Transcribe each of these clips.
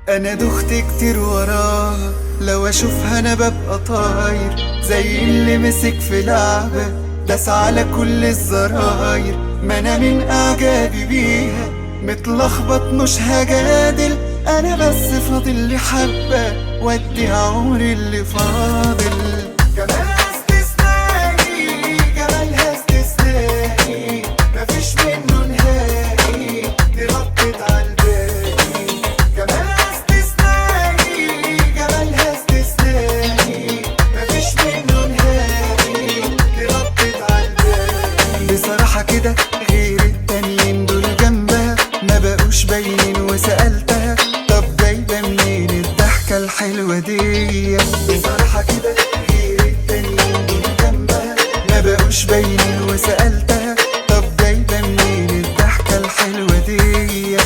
انا دخت كتير وراها، لو اشوفها انا ببقى طاير زي اللي مسك في لعبة داس على كل الزراير. ما انا من اعجابي بيها متلخبط مش هجادل، انا بس فاضل لي حبة وادي عمري اللي فاضل. جمالها استثنائي، جمالها استثنائي، مفيش منه نهائي، دي ردت عالباقي. جمالها استثنائي، جمالها استثنائي، مفيش منه نهائي، دي ردت عالباقي. بصراحة كده غير التانيين دول جنبها ما بقوش باينين، وسألتها طب جايبة منين الضحكة الحلوة دي؟ بصراحة كده غير التانيين دول جنبها ما بقوش باينين، وسألتها طب جايبة منين الضحكة الحلوة دي؟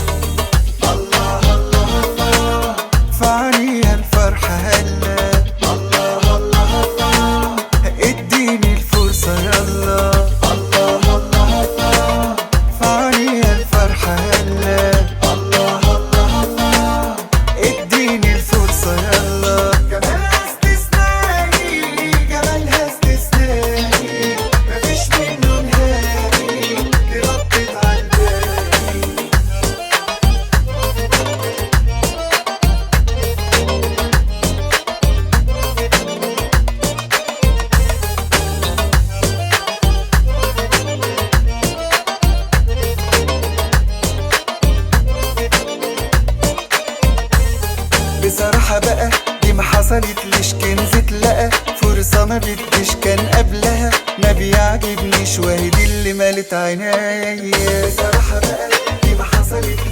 الله الله الله في عينيها الفرحة هلا، الله الله الله اديني الفرصة يلا، الله الله الله في عينيها الفرحة هلا، الله الله الله اديني الفرصة يلا. جمالها استثنائي، جمالها استثنائي، مفيش منه نهائي، دي ردت عالباقي. بصراحة بقى دي ما حصلتليش، كنز اتلقى فرصة ما بديش كان قبلها، ما بيعجبنيش وهي دي اللي مالت عينيا. بصراحة بقى دي ما حصلتليش